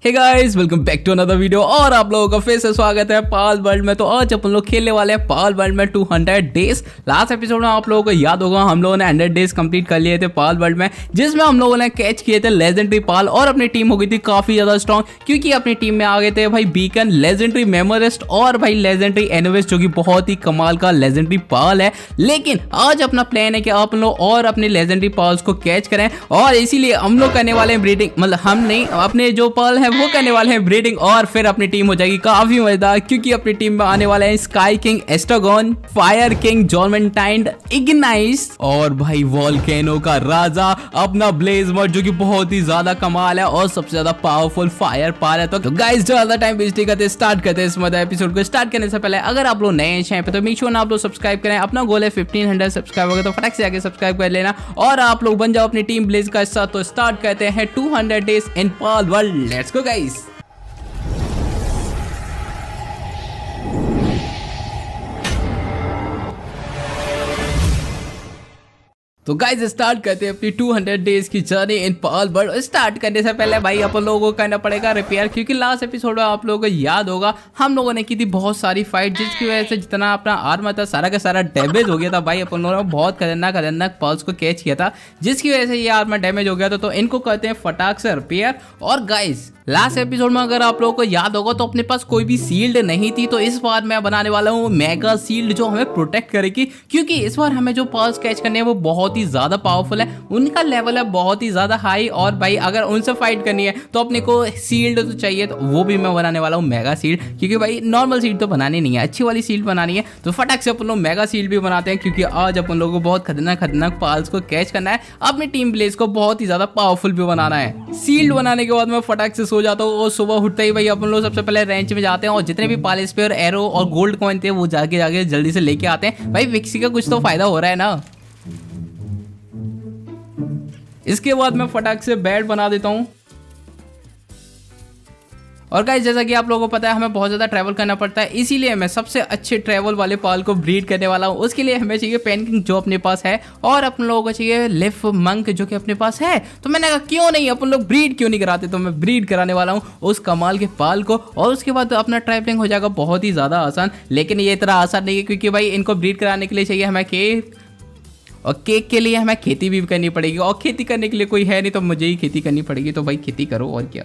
Hey guys welcome back to another video और आप लोगों का फिर से स्वागत है पाल वर्ल्ड में। तो आज अपन लोग खेलने वाले हैं पाल वर्ल्ड में 200 डेज। लास्ट एपिसोड में आप लोगों को याद होगा हम लोगों ने 100 डेज कंप्लीट कर लिए थे पाल वर्ल्ड में, जिसमें हम लोगों ने कैच किए थे लेजेंडरी पाल और अपनी टीम हो गई थी काफी ज्यादा स्ट्रॉन्ग, क्योंकि अपनी टीम में आ गए थे भाई बीकन, लेजेंडरी मेमोरिस्ट और भाई लेजेंडरी एनोविस्ट, जो कि बहुत ही कमाल का लेजेंडरी पाल है। लेकिन आज अपना प्लान है कि आप लोग और अपने लेजेंडरी पाल्स को कैच करें, और इसीलिए हम लोग करने वाले हैं ब्रीडिंग, मतलब हम नहीं, अपने जो पाल है वो करने वाले हैं ब्रीडिंग, और फिर अपनी टीम हो जाएगी काफी मजेदार, क्योंकि अपनी टीम में आने वाले हैं स्काई किंग एस्ट्रोगन, फायर किंग जोर्मेंटाइन, इग्नाइस और भाई वोल्केनो का राजा अपना ब्लेज मॉड, जो कि बहुत ही ज्यादा कमाल है और सबसे ज्यादा पावरफुल फायर पाल है। तो गाइस ज्यादा टाइम वेस्ट नहीं करते, स्टार्ट करते हैं इस मजेदार एपिसोड को। स्टार्ट करने से पहले अगर आप लोग नए हैं पे तो मेक श्योर आप लोग सब्सक्राइब करें। अपना गोल है 1500 सब्सक्राइबर, तो फटाक से आके सब्सक्राइब कर लेना और आप लोग बन जाओ अपनी टीम ब्लेज का हिस्सा। तो स्टार्ट करते हैं 200 days in Pal world, let's go guys. तो गाइस स्टार्ट करते हैं अपनी 200 डेज की journey in Pal world. Start करने से पहले भाई अपन लोगों को करना पड़ेगा रिपेयर, क्योंकि लास्ट एपिसोड में आप लोगों को याद होगा हम लोगों ने की थी बहुत सारी फाइट, जिसकी वजह से जितना अपना आर्मर था सारा का सारा डैमेज हो गया था। भाई अपन लोगों ने बहुत खतरनाक पाल्स को कैच किया था, जिसकी वजह से ये आर्मर डैमेज हो गया था। तो इनको करते हैं फटाक से रिपेयर। और गाइस लास्ट एपिसोड में अगर आप लोगों को याद होगा तो अपने पास कोई भी सील्ड नहीं थी, तो इस बार मैं बनाने वाला हूँ मेगा सील्ड, जो हमें प्रोटेक्ट करेगी, क्योंकि इस बार हमें जो पाल्स कैच करने हैं वो बहुत ही ज्यादा पावरफुल है, उनका लेवल है बहुत ही ज्यादा हाई, और भाई अगर उनसे फाइट करनी है तो अपने को सील्ड तो चाहिए, तो वो भी मैं बनाने वाला हूँ मेगा सील्ड, क्योंकि भाई नॉर्मल सील्ड तो बनानी नहीं है, अच्छी वाली सील्ड बनानी है। तो फटाक से अपन लोग मेगा सील्ड भी बनाते हैं, क्योंकि आज अपन लोगों को बहुत खतरनाक पाल्स को कैच करना है, अपनी टीम ब्लेज को बहुत ही ज्यादा पावरफुल भी बनाना है। सील्ड बनाने के बाद मैं फटाक से सो जाता हूँ, और सुबह उठते ही भाई अपन लोग सबसे पहले रेंच में जाते हैं और जितने भी पाल स्पेयर, एरो और गोल्ड कॉइन थे वो जाके जल्दी से लेके आते हैं। भाई विक्सी का कुछ तो फायदा हो रहा है ना। इसके बाद मैं फटाक से बेड बना देता हूँ। और गाइस जैसा कि आप लोगों को पता है हमें बहुत ज़्यादा ट्रैवल करना पड़ता है, इसीलिए मैं सबसे अच्छे ट्रैवल वाले पाल को ब्रीड करने वाला हूँ। उसके लिए हमें चाहिए पेनकिंग, जो अपने पास है, और अपन लोगों को चाहिए लिफ मंक, जो कि अपने पास है। तो मैंने कहा क्यों नहीं अपन लोग ब्रीड क्यों नहीं कराते, तो मैं ब्रीड कराने वाला हूँ उस कमाल के पाल को, और उसके बाद अपना ट्रैवलिंग हो जाएगा बहुत ही ज़्यादा आसान। लेकिन ये इतना आसान नहीं है, क्योंकि भाई इनको ब्रीड कराने के लिए चाहिए हमें केक, और केक के लिए हमें खेती भी करनी पड़ेगी, और खेती करने के लिए कोई है नहीं, तो मुझे ही खेती करनी पड़ेगी। तो भाई खेती करो और क्या।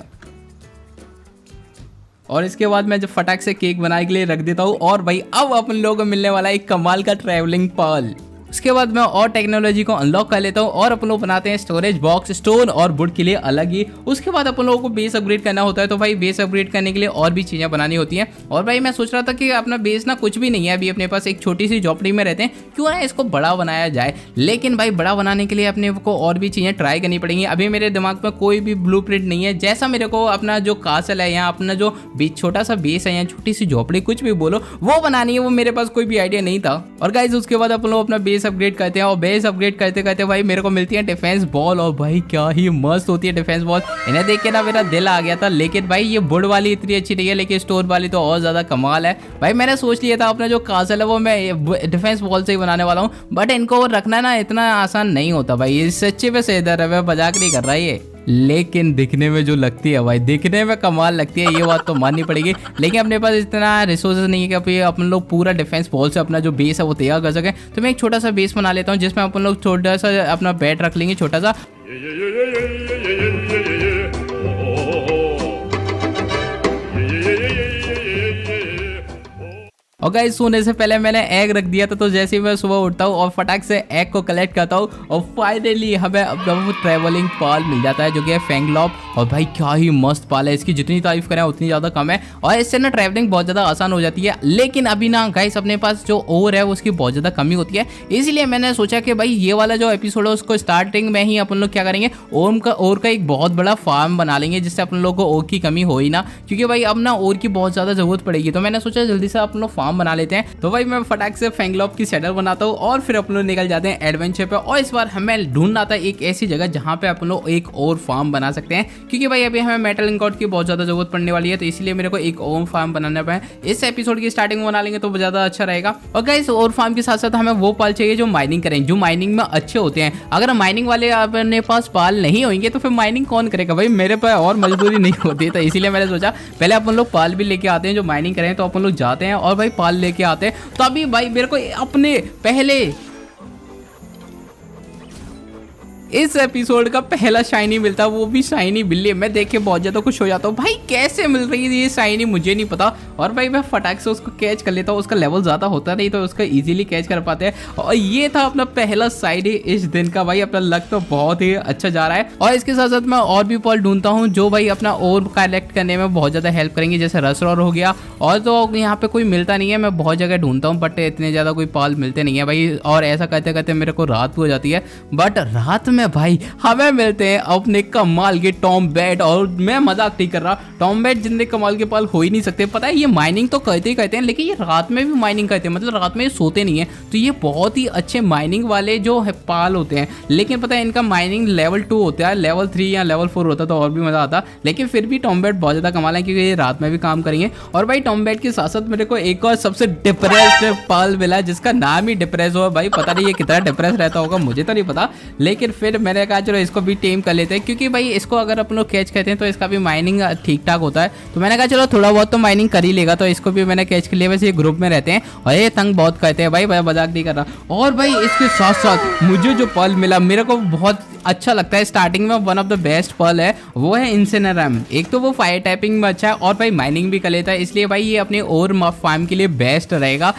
और इसके बाद मैं जब फटाक से केक बनाने के लिए रख देता हूँ, और भाई अब अपन लोगों को मिलने वाला है एक कमाल का ट्रैवलिंग पाल। उसके बाद मैं और टेक्नोलॉजी को अनलॉक कर लेता हूँ, और अपन लोग बनाते हैं स्टोरेज बॉक्स, स्टोन और वुड के लिए अलग ही। उसके बाद अपन लोगों को बेस अपग्रेड करना होता है, तो भाई बेस अपग्रेड करने के लिए और भी चीज़ें बनानी होती हैं। और भाई मैं सोच रहा था कि अपना बेस ना कुछ भी नहीं है, अभी अपने पास एक छोटी सी झोपड़ी में रहते हैं, क्यों ना इसको बड़ा बनाया जाए। लेकिन भाई बड़ा बनाने के लिए अपने को और भी चीज़ें ट्राई करनी पड़ेंगी। अभी मेरे दिमाग में कोई भी ब्लूप्रिंट नहीं है। जैसा मेरे को अपना जो कासल है, यहाँ अपना जो छोटा सा बेस है, यहाँ छोटी सी झोपड़ी, कुछ भी बोलो, वो बनानी है, वो मेरे पास कोई भी आइडिया नहीं था। और गाइस उसके बाद अपन लोग अपना बेस अपग्रेड करते हैं, और बेस अपग्रेड करते करते भाई मेरे को मिलती है डिफेंस बॉल, और भाई क्या ही मस्त होती है डिफेंस बॉल। इन्हें देख के ना मेरा दिल आ गया था। लेकिन भाई ये वुड वाली इतनी अच्छी नहीं है, लेकिन स्टोन वाली तो और ज्यादा कमाल है। भाई मैंने सोच लिया था अपना जो कासल है वो मैं डिफेंस बॉल से ही बनाने वाला हूँ, बट इनको रखना ना इतना आसान नहीं होता भाई। इस सच्चे में से इधर है, मजाक नहीं कर रहा ये, लेकिन दिखने में जो लगती है भाई, दिखने में कमाल लगती है, ये बात तो माननी पड़ेगी। लेकिन अपने पास इतना रिसोर्सेज नहीं है कि अभी अपन लोग पूरा डिफेंस बॉल से अपना जो बेस है वो तैयार कर सके। तो मैं एक छोटा सा बेस बना लेता हूँ, जिसमें अपन लोग छोटा सा अपना बेड रख लेंगे, छोटा सा। और गाइस सोने से पहले मैंने एग रख दिया था, तो जैसे ही मैं सुबह उठता हूँ और फटाक से एग को कलेक्ट करता हूँ, और फाइनली हमें अपना वो ट्रैवलिंग पाल मिल जाता है, जो कि है फैंगलॉप। और भाई क्या ही मस्त पाल है, इसकी जितनी तारीफ करें उतनी ज़्यादा कम है, और इससे ना ट्रैवलिंग बहुत ज़्यादा आसान हो जाती है। लेकिन अभी ना गाइस अपने पास जो ओर है उसकी बहुत ज़्यादा कमी होती है, इसीलिए मैंने सोचा कि भाई ये वाला जो एपिसोड है उसको स्टार्टिंग में ही अपन लोग क्या करेंगे, ओर का एक बहुत बड़ा फार्म बना लेंगे, जिससे अपन लोग को ओर की कमी हो ही ना, क्योंकि भाई अब ना ओर की बहुत ज़्यादा ज़रूरत पड़ेगी। तो मैंने सोचा जल्दी से अपन लोग फार्म फार्म बना लेते हैं। तो भाई मैं फटाक से फैंगलॉप की सेटल बनाता हूँ और फिर अपन लोग निकल जाते हैं एडवेंचर पे। और इस बार हमें ढूंढना था एक ऐसी जगह जहाँ पे अपन लोग एक और फार्म बना सकते हैं, क्योंकि भाई अभी हमें मेटल इंगॉट की बहुत ज्यादा जरूरत पड़ने वाली है। तो इसलिए मेरे को एक और फार्म बनाना है। इस एपिसोड की स्टार्टिंग में बना लेंगे तो ज्यादा अच्छा रहेगा। और गाइस और फार्म के साथ साथ हमें वो पाल चाहिए जो माइनिंग करें, जो माइनिंग में अच्छे होते हैं। अगर माइनिंग वाले अपने पास पाल नहीं होंगे तो फिर माइनिंग कौन करेगा भाई, मेरे पास और मजबूरी नहीं होती। तो इसीलिए मैंने सोचा पहले अपन लोग पाल भी लेके आते हैं जो माइनिंग करें। तो अपन लोग जाते हैं और भाई पाल लेके आते हैं। तो अभी भाई मेरे को अपने पहले इस एपिसोड का पहला शाइनी मिलता, वो भी शाइनी बिल्ली। मैं देख के बहुत ज्यादा खुश हो जाता हूँ। भाई कैसे मिल रही है ये शाइनी मुझे नहीं पता। और भाई मैं फटाक से उसको कैच कर लेता हूँ, उसका लेवल ज्यादा होता नहीं तो उसको इजीली कैच कर पाते हैं। और ये था अपना पहला शाइनी इस दिन का। भाई अपना लक तो बहुत ही अच्छा जा रहा है। और इसके साथ साथ मैं और भी पॉल ढूंढता हूँ जो भाई अपना और कलेक्ट करने में बहुत ज्यादा हेल्प करेंगे, जैसे रसरॉर हो गया। और तो यहाँ पे कोई मिलता नहीं है, मैं बहुत जगह ढूंढता हूँ बट इतने ज्यादा कोई पाल मिलते नहीं है भाई। और ऐसा करते करते मेरे को रात हो जाती है। बट रात में भाई हमें मिलते हैं अपने कमाल के टॉम्बैट। और मैं मजाक नहीं कर रहा, टॉम्बैट जितने कमाल के पाल हो ही नहीं सकते। पता है ये माइनिंग तो करते ही करते हैं, लेकिन ये रात में भी माइनिंग करते हैं, मतलब रात में ये सोते नहीं है। तो ये बहुत ही अच्छे माइनिंग वाले जो है पाल होते हैं। लेकिन पता है इनका माइनिंग लेवल 2 होता है, लेवल 3 या लेवल 4 होता तो और भी मजा आता। लेकिन फिर भी टॉम्बैट बहुत ज्यादा कमाल है क्योंकि ये रात में भी काम करेंगे। और भाई टॉम्बैट के साथ साथ मेरे को एक और सबसे डिप्रेस्ड पाल मिला जिसका नाम ही डिप्रेस हो। भाई पता नहीं ये कितना डिप्रेस रहता होगा, मुझे तो नहीं पता। लेकिन फिर मैंने कहा चलो इसको भी टेम कर लेते हैं, क्योंकि भाई इसको अगर अपन लोग कैच करते हैं तो इसका भी माइनिंग ठीक ठाक होता है। तो मैंने कहा चलो थोड़ा बहुत तो माइनिंग कर ही लेगा, तो इसको भी मैंने कैच कर लिया। वैसे ये ग्रुप में रहते हैं और ये तंग बहुत करते हैं भाई, मजाक नहीं कर रहा। और भाई इसके साथ साथ मुझे जो पल मिला मेरे को बहुत अच्छा लगता है। स्टार्टिंग में वन ऑफ द बेस्ट पल है वो है इंसिनेरम। एक तो वो फायर टाइपिंग में अच्छा है और भाई माइनिंग भी कर लेता है, इसलिए भाई ये अपने और फार्म के लिए बेस्ट रहेगा।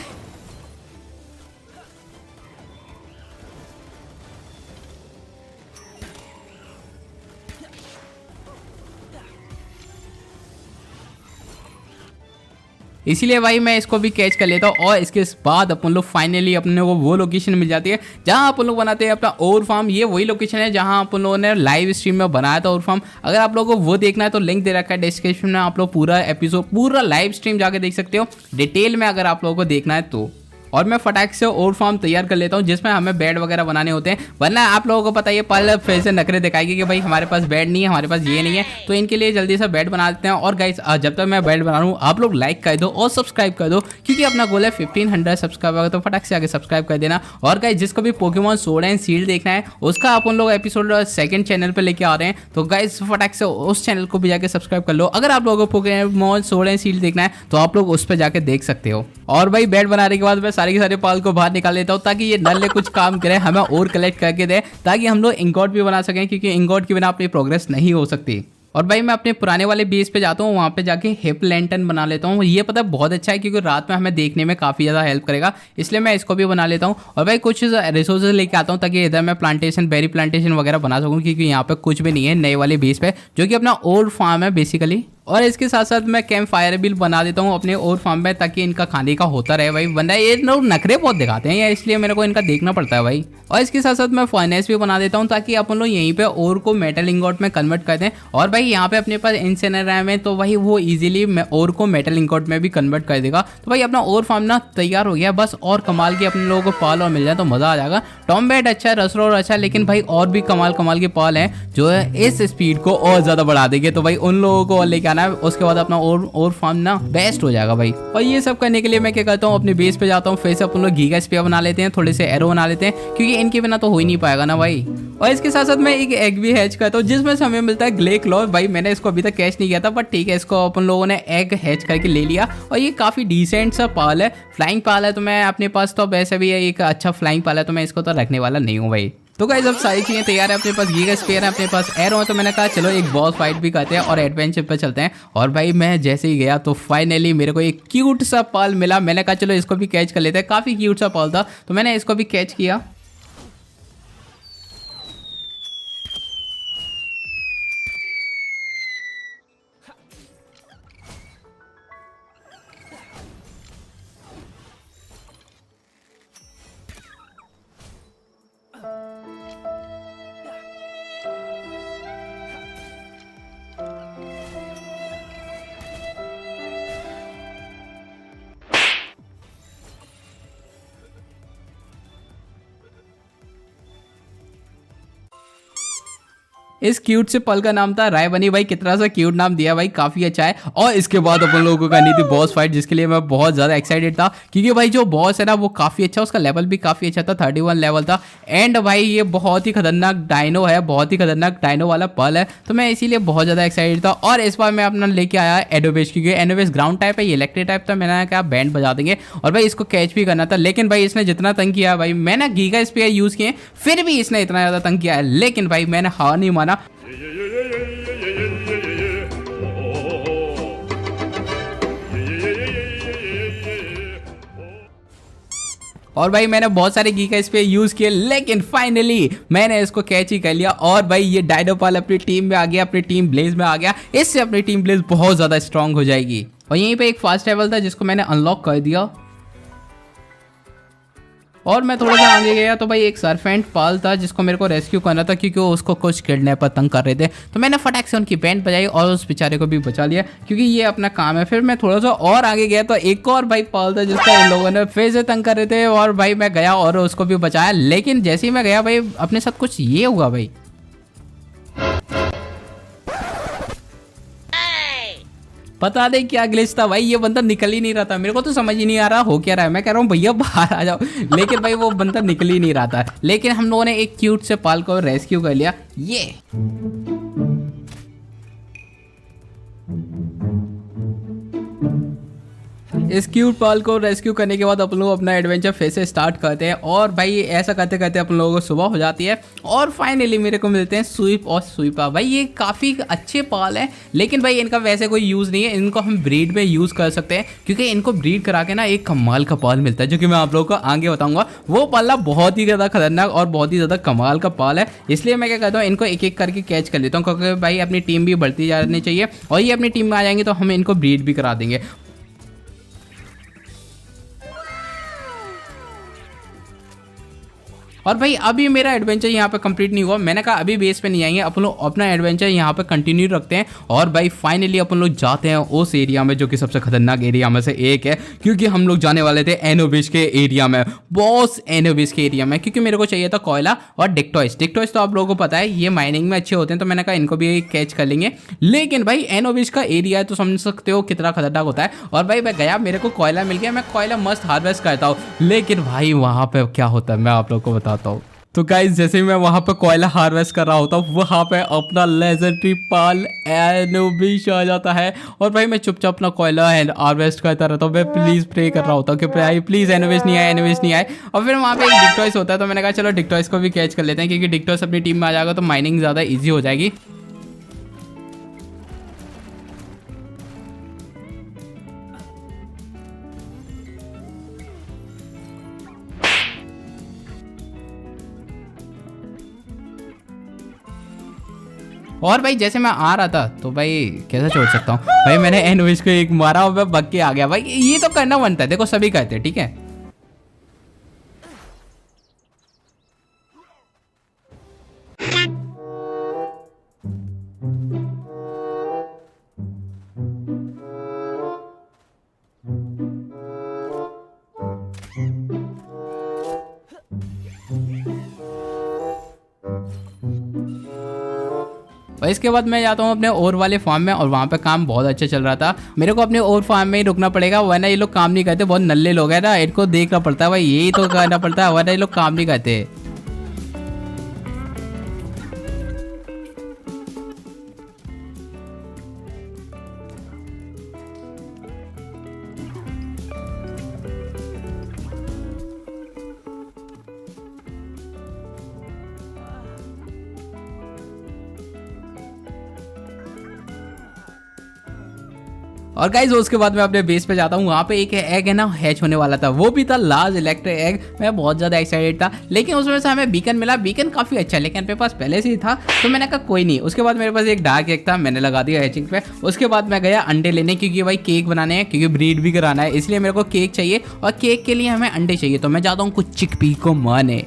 इसीलिए भाई मैं इसको भी कैच कर लेता हूँ। और इसके बाद अपन लोग फाइनली अपने को वो लोकेशन मिल जाती है जहाँ अपन लोग बनाते हैं अपना और फार्म। ये वही लोकेशन है जहाँ अपन लोगों ने लाइव स्ट्रीम में बनाया था और फार्म। अगर आप लोगों को वो देखना है तो लिंक दे रखा है डिस्क्रिप्शन में, आप लोग पूरा एपिसोड पूरा लाइव स्ट्रीम जाके देख सकते हो डिटेल में अगर आप लोगों को देखना है तो। और मैं फटाक से और फार्म तैयार कर लेता हूँ जिसमें हमें बेड वगैरह बनाने होते हैं, वरना आप लोगों को पता है ये पल फिर से नखरे दिखाएगी कि भाई हमारे पास बेड नहीं है, हमारे पास ये नहीं है। तो इनके लिए जल्दी से बेड बना देते हैं। और गाइस जब तक मैं बेड बना रहा हूँ आप लोग लाइक कर दो और सब्सक्राइब कर दो, क्योंकि अपना गोल है 1500 सब्सक्राइबर। तो फटाक से आगे सब्सक्राइब कर देना। और गाइस जिसको भी पोकेमॉन सोर्ड एंड शील्ड देखना है उसका अपन लोग एपिसोड 2nd चैनल पर लेके आ रहे हैं। तो गाइस फटाक से उस चैनल को भी जाके सब्सक्राइब कर लो। अगर आप लोगों को पोकेमॉन सोर्ड एंड शील्ड देखना है तो आप लोग उस पर जाके देख सकते हो। और भाई बेड बनाने के बाद मैं सारे के सारे पाल को बाहर निकाल लेता हूँ ताकि ये नल्ले कुछ काम करे, हमें और कलेक्ट करके दे, ताकि हम लोग इंगॉट भी बना सकें, क्योंकि इंगॉट के बिना अपनी प्रोग्रेस नहीं हो सकती। और भाई मैं अपने पुराने वाले बेस पे जाता हूँ, वहाँ पे जाके हिप लैंटर्न बना लेता हूँ। ये पता बहुत अच्छा है क्योंकि रात में हमें देखने में काफ़ी ज़्यादा हेल्प करेगा, इसलिए मैं इसको भी बना लेता हूँ। और भाई कुछ रिसोर्सेज लेके आता हूँ ताकि इधर मैं प्लांटेशन बेरी प्लांटेशन वगैरह बना सकूँ, क्योंकि यहाँ पे कुछ भी नहीं है नए वाले बेस पे, जो कि अपना ओल्ड फार्म है बेसिकली। और इसके साथ साथ मैं कैंप फायर भी बना देता हूँ अपने और फार्म में, ताकि इनका खाने का होता रहे भाई। वरना ये लोग नखरे बहुत दिखाते हैं या इसलिए मेरे को इनका देखना पड़ता है भाई। और इसके साथ साथ मैं फाइनेंस भी बना देता हूँ ताकि अपन लोग यहीं पे और को मेटल इंगॉट में कन्वर्ट कर दें। और भाई यहाँ पे अपने पास इंसिनेरम है तो भाई वो इजीली और को मेटल इंगॉट में भी कन्वर्ट कर देगा। तो भाई अपना और फार्म ना तैयार हो गया बस। और कमाल के अपने लोगों को पाल और मिल जाए तो मजा आ जाएगा। टॉम्बैट अच्छा है, रसरोर अच्छा है, लेकिन भाई और भी कमाल कमाल के पाल हैं जो है इस स्पीड को और ज्यादा बढ़ा देंगे। तो भाई उन लोगों को और लेके आना है, उसके बाद अपना और फार्म ना बेस्ट हो जाएगा भाई। और ये सब करने के लिए मैं क्या करता हूँ, अपने बेस पे जाता हूँ, फिर से अपन लोग गीगा स्पीयर बना लेते हैं, थोड़े से एरो बना लेते हैं, क्योंकि इनके बिना तो हो ही नहीं पाएगा ना भाई। और इसके साथ साथ मैं एक एग भी हैच करता हूँ जिसमें से हमें मिलता है ग्ले क्लॉ। भाई मैंने इसको अभी तक कैच नहीं किया था, बट ठीक है, इसको अपन लोगों ने एग हैच करके ले लिया। और ये काफी डिसेंट सा पाल है, फ्लाइंग पाल है। तो मैं अपने पास तो वैसे भी एक अच्छा फ्लाइंग पाल है, तो मैं इसको तो रखने वाला नहीं हूँ भाई। तो गाइस अब सारी चीजें तैयार है, अपने पास गीगा स्पीयर है, अपने पास एरो है। तो मैंने कहा चलो एक बॉस फाइट भी करते हैं और एडवेंचर पे चलते हैं। और भाई मैं जैसे ही गया तो फाइनली मेरे को एक क्यूट सा पाल मिला। मैंने कहा चलो इसको भी कैच कर लेते हैं, काफी क्यूट सा पाल था, तो मैंने इसको भी कैच किया। इस क्यूट से पल का नाम था रायबनी। भाई कितना सा क्यूट नाम दिया भाई, काफी अच्छा है। और इसके बाद अपन लोगों को करनी थी बॉस फाइट, जिसके लिए मैं बहुत ज्यादा एक्साइटेड था, क्योंकि भाई जो बॉस है ना वो काफी अच्छा, उसका लेवल भी काफी अच्छा था, 31 लेवल था। एंड भाई ये बहुत ही खतरनाक डायनो है, बहुत ही खतरनाक डायनो वाला पल है, तो मैं इसीलिए बहुत ज्यादा एक्साइटेड था। और इस बार मैं अपना लेके आया एनोबिस, क्योंकि एनोबिस ग्राउंड टाइप है, ये इलेक्ट्रिक टाइप था। मैंने कहा बैंड बजा देंगे और भाई इसको कैच भी करना था, लेकिन भाई इसने जितना तंग किया भाई, मैंने गीगा स्पीयर यूज किए फिर भी इसने इतना ज्यादा तंग किया है, लेकिन भाई मैंने हार नहीं माना। और भाई मैंने बहुत सारे गीका इस पे यूज किए, लेकिन फाइनली मैंने इसको कैच ही कर लिया। और भाई ये डायनोपाल अपनी टीम में आ गया, अपनी टीम ब्लेज में आ गया, इससे अपनी टीम ब्लेज बहुत ज्यादा स्ट्रांग हो जाएगी। और यहीं पे एक फास्ट लेवल था जिसको मैंने अनलॉक कर दिया। और मैं थोड़ा सा आगे गया तो भाई एक सरफेंट पाल था जिसको मेरे को रेस्क्यू करना था, क्योंकि वो उसको कुछ किडनैपर तंग कर रहे थे। तो मैंने फटाक से उनकी बैंड बजाई और उस बेचारे को भी बचा लिया, क्योंकि ये अपना काम है। फिर मैं थोड़ा सा और आगे गया तो एक और भाई पाल था जिसका इन लोगों ने फिर से तंग कर रहे थे, और भाई मैं गया और उसको भी बचाया। लेकिन जैसे ही मैं गया भाई अपने साथ कुछ ये हुआ भाई, पता नहीं क्या ग्लिच था भाई, ये बंदा निकल ही नहीं रहा था। मेरे को तो समझ ही नहीं आ रहा हो क्या रहा है। मैं कह रहा हूँ भैया बाहर आ जाओ, लेकिन भाई वो बंदा निकल ही नहीं रहा था। लेकिन हम लोगों ने एक क्यूट से पाल को रेस्क्यू कर लिया। ये इस क्यूट पाल को रेस्क्यू करने के बाद अपन लोग अपना एडवेंचर फिर से स्टार्ट करते हैं। और भाई ऐसा करते करते अपन लोगों को सुबह हो जाती है और फाइनली मेरे को मिलते हैं स्वीप और स्वीपा। भाई ये काफ़ी अच्छे पाल हैं, लेकिन भाई इनका वैसे कोई यूज़ नहीं है। इनको हम ब्रीड में यूज़ कर सकते हैं, क्योंकि इनको ब्रीड करा के ना एक कमाल का पाल मिलता है, जो कि मैं आप लोगों को आगे बताऊंगा। वो पाला बहुत ही ज़्यादा खतरनाक और बहुत ही ज़्यादा कमाल का पाल है, इसलिए मैं क्या कहता हूँ इनको एक एक करके कैच कर लेता हूँ, क्योंकि भाई अपनी टीम भी बढ़ती जानी चाहिए। और ये अपनी टीम में आ जाएंगे तो हम इनको ब्रीड भी करा देंगे। और भाई अभी मेरा एडवेंचर यहाँ पे कंप्लीट नहीं हुआ। मैंने कहा अभी बेस पे नहीं आएंगे, अपन लोग अपना एडवेंचर यहाँ पे कंटिन्यू रखते हैं। और भाई फाइनली अपन लोग जाते हैं उस एरिया में जो कि सबसे खतरनाक एरिया में से एक है, क्योंकि हम लोग जाने वाले थे एनोबिस के एरिया में, बॉस एनोबिस के एरिया में, क्योंकि मेरे को चाहिए था कोयला और डिक्टॉइस। डिक्टॉइस तो आप लोगों को पता है ये माइनिंग में अच्छे होते हैं, तो मैंने कहा इनको भी कैच कर लेंगे। लेकिन भाई एनोबिस का एरिया है तो समझ सकते हो कितना खतरनाक होता है। और भाई मैं गया, मेरे को कोयला मिल गया, मैं कोयला मस्त हार्वेस्ट करता हूँ। लेकिन भाई वहाँ पे क्या होता है मैं आप लोग को बताता हूँ। तो गाइस जैसे ही मैं वहाँ पे कोयला हार्वेस्ट कर रहा होता हूँ, वहाँ पे अपना लेजेंडरी पाल एनोबिस आ जाता है। और भाई मैं चुपचाप अपना कोयला हार्वेस्ट करता रहता हूँ। मैं प्लीज़ प्रे कर रहा होता हूँ कि भाई प्लीज़ एनोबिस नहीं आए, एनोबिस नहीं आए। और फिर वहाँ पे एक डिक्टॉइस होता है, तो मैंने कहा चलो डिक्टॉइस को भी कैच कर लेते हैं, क्योंकि डिक्टॉइस अपनी टीम में आ जाएगा तो माइनिंग ज़्यादा ईजी हो जाएगी। और भाई जैसे मैं आ रहा था तो भाई कैसे छोड़ सकता हूँ भाई, मैंने एनोबिस को एक मारा और मैं भाग के आ गया। भाई ये तो करना बनता है, देखो सभी कहते हैं, ठीक है। और इसके बाद मैं जाता हूँ अपने और वाले फार्म में, और वहाँ पे काम बहुत अच्छा चल रहा था। मेरे को अपने और फार्म में ही रुकना पड़ेगा, वरना ये लोग काम नहीं करते। बहुत नल्ले लोग हैं ना, इनको देखना पड़ता है भाई, यही तो करना पड़ता है, वरना ये लोग काम नहीं करते। और गाइज उसके बाद मैं अपने बेस पे जाता हूँ, वहाँ पे एक एग है ना हैच होने वाला था, वो भी था लार्ज इलेक्ट्रिक एग। मैं बहुत ज़्यादा एक्साइटेड था, लेकिन उसमें से हमें बीकन मिला। बीकन काफ़ी अच्छा है, लेकिन मेरे पास पहले से ही था, तो मैंने कहा कोई नहीं। उसके बाद मेरे पास एक डार्क एग था, मैंने लगा दिया हैचिंग पे। उसके बाद मैं गया अंडे लेने, क्योंकि भाई केक बनाने हैं, क्योंकि ब्रीड भी कराना है, इसलिए मेरे को केक चाहिए और केक के लिए हमें अंडे चाहिए। तो मैं जाता हूँ कुछ चिकपी को मारने।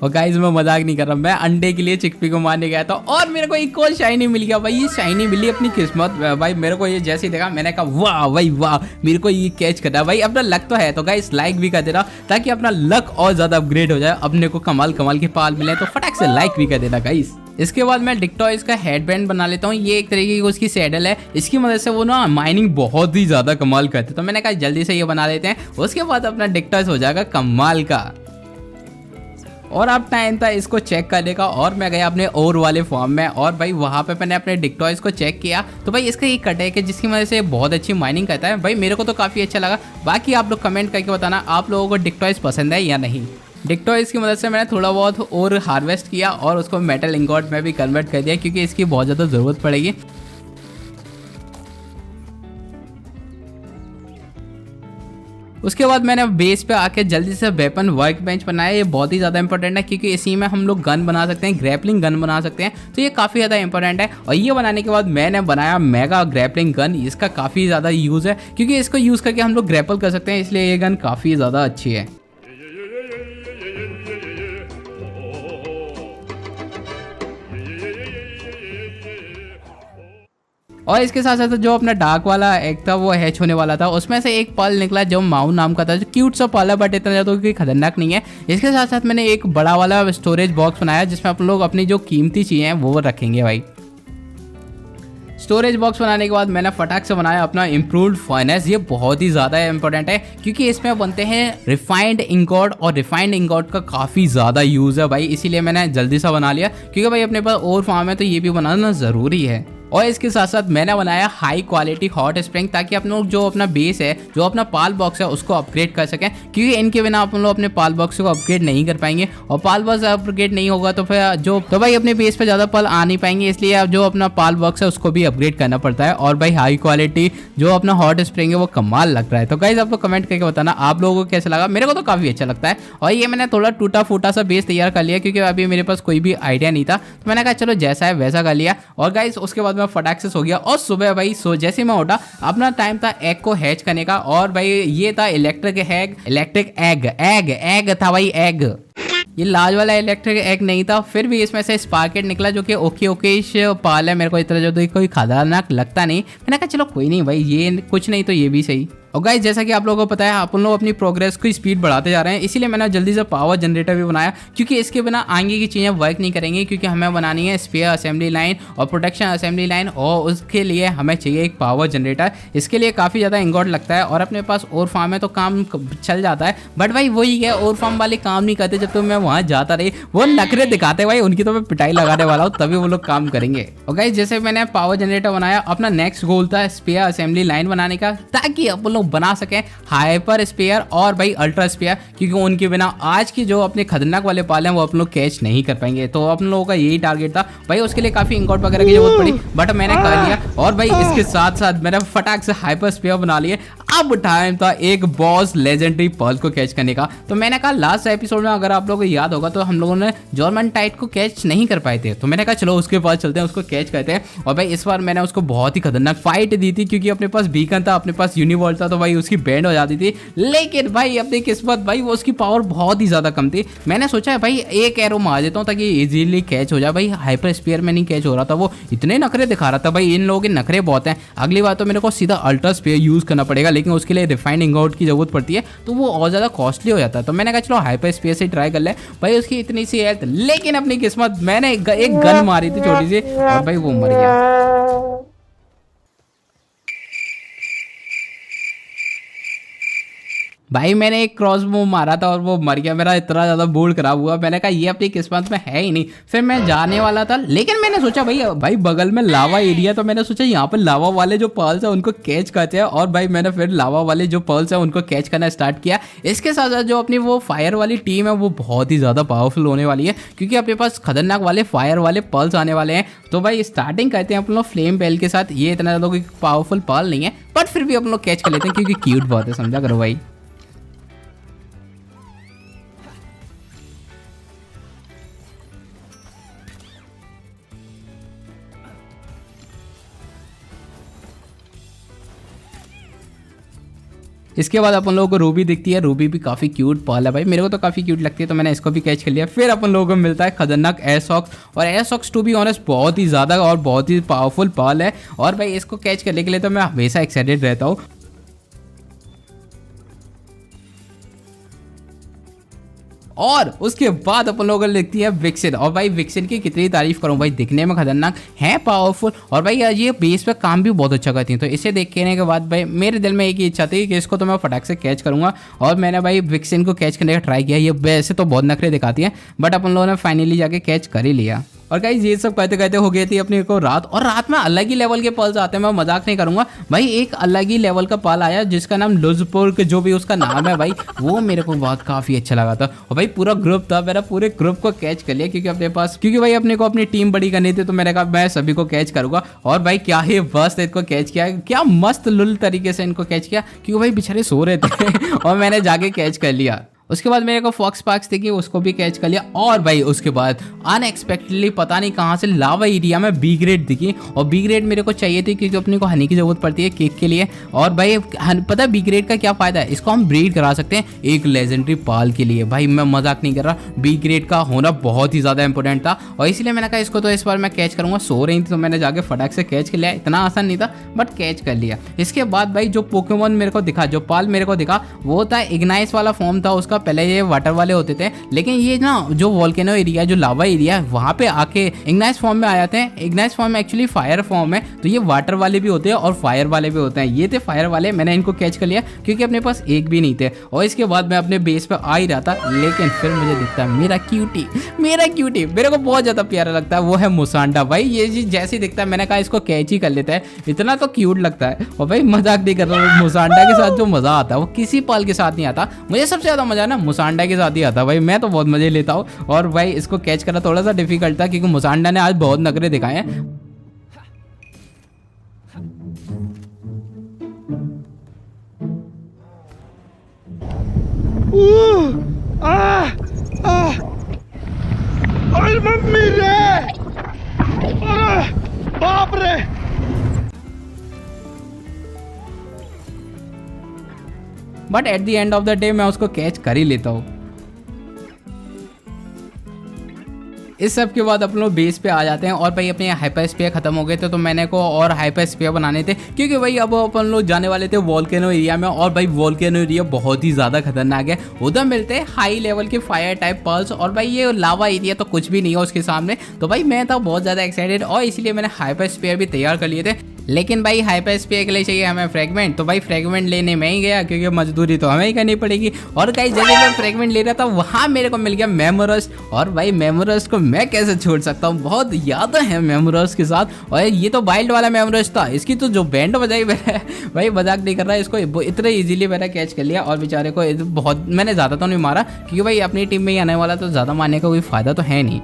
और गाइस मैं मजाक नहीं कर रहा, मैं अंडे के लिए चिकपी को मारने गया था और मेरे को एक और शाइनी मिल गया भाई। ये शाइनी मिली अपनी किस्मत भाई, मेरे को ये जैसे ही देखा मैंने कहा वाह भाई वाह, मेरे को ये कैच करना भाई। अपना लक तो है, तो गाइस लाइक भी कर देना ताकि अपना लक और ज्यादा अपग्रेड हो जाए, अपने को कमाल कमाल के पाल मिले तो फटाक से लाइक भी कर देना गाइस। इसके बाद मैं डिक्टॉयज का हेडबैंड बना लेता हूँ। ये एक तरीके की उसकी सैडल है, इसकी मदद से वो ना माइनिंग बहुत ही ज्यादा कमाल करते, तो मैंने कहा जल्दी से ये बना लेते हैं, उसके बाद अपना डिक्टॉयज हो जाएगा कमाल का। और अब टाइम था इसको चेक करने का, और मैं गया अपने और वाले फॉर्म में, और भाई वहाँ पे मैंने अपने डिक्टॉयज को चेक किया, तो भाई इसका एक कट है जिसकी वजह से बहुत अच्छी माइनिंग करता है भाई। मेरे को तो काफ़ी अच्छा लगा, बाकी आप लोग कमेंट करके बताना आप लोगों को डिक्टॉयज पसंद है या नहीं। डिक्टॉयज की मदद से मैंने थोड़ा बहुत और हार्वेस्ट किया और उसको मेटल इंगॉट में भी कन्वर्ट कर दिया, क्योंकि इसकी बहुत ज़्यादा ज़रूरत पड़ेगी। उसके बाद मैंने बेस पे आके जल्दी से वेपन वर्क बेंच बनाया। ये बहुत ही ज़्यादा इंपॉर्टेंट है क्योंकि इसी में हम लोग गन बना सकते हैं, ग्रैपलिंग गन बना सकते हैं, तो ये काफ़ी ज़्यादा इंपॉर्टेंट है। और ये बनाने के बाद मैंने बनाया मेगा ग्रैपलिंग गन। इसका काफ़ी ज़्यादा यूज़ है क्योंकि इसको यूज़ करके हम लोग ग्रैपल कर सकते हैं, इसलिए ये गन काफ़ी ज़्यादा अच्छी है। और इसके साथ साथ जो अपना डार्क वाला एक था वो हैच होने वाला था, उसमें से एक पर्ल निकला जो माउ नाम का था, जो क्यूट सा पर्ल है बट इतना ज़्यादा कोई खतरनाक नहीं है। इसके साथ साथ मैंने एक बड़ा वाला स्टोरेज बॉक्स बनाया जिसमें आप लोग अपनी जो कीमती चीज़ें हैं वो रखेंगे भाई। स्टोरेज बॉक्स बनाने के बाद मैंने फटाक से बनाया अपना इम्प्रूव्ड फर्नेस। ये बहुत ही ज़्यादा इंपॉर्टेंट है क्योंकि इसमें बनते हैं रिफाइंड इंगॉट, और रिफाइंड इंगॉट का काफ़ी ज़्यादा यूज़ है भाई, इसीलिए मैंने जल्दी से बना लिया क्योंकि भाई अपने पास और फार्म है तो ये भी बनाना ज़रूरी है। और इसके साथ साथ मैंने बनाया हाई क्वालिटी हॉट स्प्रिंग, ताकि अपन लोग जो अपना बेस है, जो अपना पाल बॉक्स है उसको अपग्रेड कर सकें, क्योंकि इनके बिना अपन लोग अपने पाल बॉक्स को अपग्रेड नहीं कर पाएंगे, और पाल बॉक्स अपग्रेड नहीं होगा तो फिर जो तो भाई अपने बेस पे ज़्यादा पल आ नहीं पाएंगे, इसलिए अब जो अपना पाल बॉक्स है उसको भी अपग्रेड करना पड़ता है। और भाई हाई क्वालिटी जो अपना हॉट स्प्रिंग है वो कमाल लग रहा है। तो गाइस आप लोग कमेंट करके बताना आप लोगों को कैसा लगा, मेरे को तो काफ़ी अच्छा लगता है। और ये मैंने थोड़ा टूटा फूटा सा बेस तैयार कर लिया क्योंकि अभी मेरे पास कोई भी आइडिया नहीं था, तो मैंने कहा चलो जैसा है वैसा कर लिया। और गाइस उसके बाद मैं फटाक से सो गया, और सुबह भाई जैसे मैं उठा अपना टाइम था एग को हैच करने का, और भाई ये था इलेक्ट्रिक एग था भाई एग। ये लाल वाला इलेक्ट्रिक एग नहीं था, फिर भी इसमें से स्पार्केट निकला जो कि ओके पाल है। मेरे को इतना जो कोई खतरनाक लगता नहीं, मैंने कहा चलो कोई नहीं भाई, ये कुछ नहीं तो ये भी सही। और गाइस जैसा कि आप लोगों को पता है अपन लोग अपनी प्रोग्रेस की स्पीड बढ़ाते जा रहे हैं, इसीलिए मैंने जल्दी से पावर जनरेटर भी बनाया, क्योंकि इसके बिना आगे की चीज़ें वर्क नहीं करेंगी, क्योंकि हमें बनानी है स्पेयर असेंबली लाइन और प्रोटेक्शन असेंबली लाइन, और उसके लिए हमें चाहिए एक पावर जनरेटर। इसके लिए काफ़ी ज़्यादा इंगॉट लगता है, और अपने पास और फार्म है तो काम चल जाता है, बट भाई वही है और फार्म वाले काम नहीं करते। जब तो मैं वहाँ जाता रही वो नखरे दिखाते भाई, उनकी तो मैं पिटाई लगाने वाला हूँ, तभी वो लोग काम करेंगे। और गाइस जैसे मैंने पावर जनरेटर बनाया, अपना नेक्स्ट गोल था स्पेयर असेंबली लाइन बनाने का, ताकि अपन लोग बना सकें हाइपर स्पेयर और भाई अल्ट्रा स्पेयर, क्योंकि उनके बिना आज की जो अपने खतरनाक वाले पाल हैं वो अपन लोग कैच नहीं कर पाएंगे। तो अपन लोगों का यही टारगेट था भाई, उसके लिए काफी इंगॉट वगैरह की जरूरत पड़ी, बट मैंने कर लिया। और भाई इसके साथ साथ मैंने फटाक से हाइपर स्पेयर बना लिए। अब टाइम था एक बॉस लेजेंडरी पर्ल को कैच करने का। तो मैंने कहा लास्ट एपिसोड में अगर आप लोगों को याद होगा तो हम लोगों ने जॉर्मन टाइट को कैच नहीं कर पाए थे, तो मैंने कहा चलो उसके पास चलते हैं, उसको कैच करते हैं। और भाई इस बार मैंने उसको बहुत ही खतरनाक फाइट दी थी, क्योंकि अपने पास बीकन था, अपने पास यूनिवर्स था, तो भाई उसकी बैंड हो जाती थी। लेकिन भाई अपनी किस्मत भाई वो उसकी पावर बहुत ही ज्यादा कम थी। मैंने सोचा है भाई एक एरो मार देता हूँ ताकि इजीली कैच हो जाए। भाई हाइपर स्पेयर में नहीं कैच हो रहा था, वो इतने नखरे दिखा रहा था भाई, इन लोगों के नखरे बहुत हैं। अगली बार तो मेरे को सीधा अल्ट्रा स्पेयर यूज करना पड़ेगा, लेकिन उसके लिए रिफाइंड इंगॉट की जरूरत पड़ती है, तो वो और ज्यादा कॉस्टली हो जाता है। तो मैंने कहा चलो हाइपर स्पेयर से ट्राई कर ले भाई, उसकी इतनी सी हेल्थ, लेकिन अपनी किस्मत मैंने एक गन मारी थी छोटी सी, और भाई वो मर गया। भाई मैंने एक क्रॉस बो मारा था और वो मर गया, मेरा इतना ज़्यादा मूड खराब हुआ। मैंने कहा ये अपनी किस्मत में है ही नहीं। फिर मैं जाने वाला था, लेकिन मैंने सोचा भाई बगल में लावा एरिया, तो मैंने सोचा यहाँ पर लावा वाले जो पर्ल्स है उनको कैच करते हैं। और भाई मैंने फिर लावा वाले जो पर्ल्स है उनको कैच करना स्टार्ट किया। इसके साथ साथ जो अपनी वो फायर वाली टीम है वो बहुत ही ज़्यादा पावरफुल होने वाली है, क्योंकि अपने पास खतरनाक वाले फायर वाले पर्ल्स आने वाले हैं। तो भाई स्टार्टिंग करते हैं अपन लोग फ्लेम बेल के साथ। ये इतना ज़्यादा कोई पावरफुल पर्ल नहीं है, बट फिर भी अपन लोग कैच कर लेते हैं क्योंकि क्यूट बहुत है, समझा करो भाई। इसके बाद अपन लोगों को रूबी दिखती है। रूबी भी काफी क्यूट पर्ल है भाई, मेरे को तो काफी क्यूट लगती है, तो मैंने इसको भी कैच कर लिया। फिर अपन लोगों को मिलता है खतरनाक एयरसॉक्स, और एयरसॉक्स टू बी ऑनेस्ट बहुत ही ज्यादा और बहुत ही पावरफुल पर्ल है, और भाई इसको कैच करने के लिए तो मैं हमेशा एक्साइटेड रहता हूँ। और उसके बाद अपन लोगों को लिखती है विक्सिन, और भाई विक्सिन की कितनी तारीफ करूं भाई, दिखने में खतरनाक है, पावरफुल, और भाई ये बेस पे काम भी बहुत अच्छा करती है। तो इसे देखने के बाद भाई मेरे दिल में एक ही इच्छा थी कि इसको तो मैं फटाक से कैच करूंगा, और मैंने भाई विक्सिन को कैच करने का ट्राई किया। ये वैसे तो बहुत नखरे दिखाती है, बट अपन लोगों ने फाइनली जाके कैच कर ही लिया। और गाइस ये सब कहते कहते हो गई थी अपने को रात, और रात में अलग ही लेवल के पर्ल्स आते हैं, मैं मजाक नहीं करूंगा भाई। एक अलग ही लेवल का पर्ल आया जिसका नाम लुजपुर, जो भी उसका नाम है भाई, वो मेरे को बहुत काफी अच्छा लगा था। और भाई पूरा ग्रुप था मेरा, पूरे ग्रुप को कैच कर लिया, क्योंकि अपने पास, क्योंकि भाई अपने को अपनी टीम बड़ी करनी थी, तो मैंने कहा मैं सभी को कैच करूंगा। और भाई क्या ही बस इनको कैच किया, क्या मस्त लुल तरीके से इनको कैच किया, क्योंकि भाई बेचारे सो रहे थे और मैंने जाके कैच कर लिया। उसके बाद मेरे को फॉक्स पार्क्स दिखी, उसको भी कैच कर लिया। और भाई उसके बाद अनएक्सपेक्टेडली पता नहीं कहाँ से लावा एरिया में बी ग्रेड दिखी, और बी ग्रेड मेरे को चाहिए थी क्योंकि अपने को हनी की जरूरत पड़ती है केक के लिए। और भाई पता है बी ग्रेड का क्या फायदा है, इसको हम ब्रीड करा सकते हैं एक लेजेंडरी पाल के लिए। भाई मैं मजाक नहीं कर रहा, बी ग्रेड का होना बहुत ही ज्यादा इंपॉर्टेंट था, और इसलिए मैंने कहा इसको तो इस बार मैं कैच करूंगा। सो रही थी तो मैंने जाके फटाक से कैच कर लिया, इतना आसान नहीं था बट कैच कर लिया। इसके बाद भाई जो पोकेमॉन मेरे को दिखा, जो पाल मेरे को दिखा, वो था इग्नाइस वाला फॉर्म था उसका। पहले ये वाटर वाले होते थे, लेकिन ये ना जो वोल्केनो एरिया, जो लावा एरिया है, वहां पे आके इग्नाइस फॉर्म में आ जाते हैं। इग्नाइस फॉर्म में एक्चुअली फायर फॉर्म है, तो ये वाटर वाले भी होते हैं और फायर वाले भी होते हैं। ये थे फायर वाले, मैंने इनको कैच कर लिया क्योंकि अपने पास एक भी नहीं थे। और इसके बाद मैं अपने बेस पे आ ही रहा था, लेकिन फिर मुझे दिखता है मेरा क्यूटी मेरे को बहुत ज्यादा प्यारा लगता है, वो है मुसांडा। भाई ये चीज जैसे ही दिखता है मैंने कहा इसको कैच ही कर लेता है, इतना तो क्यूट लगता है। और भाई मजाक नहीं कर रहा, मुसांडा के साथ जो मजा आता है वो किसी पाल के साथ नहीं आता। मुझे सबसे ज्यादा मजा ना मुसांडा के साथ ही आता भाई, मैं तो बहुत मजे लेता हूँ। और भाई इसको कैच करना थोड़ा सा डिफिकल्ट था क्योंकि मुसांडा ने आज बहुत नखरे दिखाए हैं। मम्मी रे, बाप रे। But at the end of the day मैं उसको कैच कर ही लेता हूँ। इस सब के बाद अपन लोग बेस पे आ जाते हैं, और भाई अपने हाइपर स्पीयर खत्म हो गए थे, तो मैंने को और हाइपर स्पीयर बनाने थे, क्योंकि भाई अब अपन लोग जाने वाले थे वोल्केनो एरिया में। और भाई वोल्केनो एरिया बहुत ही ज्यादा खतरनाक है, उधर मिलते हैं हाई लेवल के फायर टाइप पर्ल्स, और भाई ये लावा एरिया तो कुछ भी नहीं है उसके सामने। तो भाई मैं था बहुत ज्यादा एक्साइटेड, और इसलिए मैंने हाइपर स्पीयर भी तैयार कर लिए थे। लेकिन भाई हाइपर स्पीयर के लिए चाहिए हमें फ्रेगमेंट, तो भाई फ्रेगमेंट लेने में ही गया क्योंकि मजदूरी तो हमें ही करनी पड़ेगी। और कई जगह मैं फ्रेगमेंट ले रहा था, वहां मेरे को मिल गया मेमोरस, और भाई मेमोरस को मैं कैसे छोड़ सकता हूँ, बहुत यादें हैं मेमोरस के साथ। और ये तो वाइल्ड वाला मेमोरस था, इसकी तो जो बैंड बजाई मैंने भाई मजाक नहीं कर रहा, इसको इतने इजीली मैंने कैच कर लिया। और बेचारे को बहुत मैंने ज्यादा तो नहीं मारा, क्योंकि भाई अपनी टीम में ही आने वाला, तो ज्यादा मारने का कोई फायदा तो है नहीं।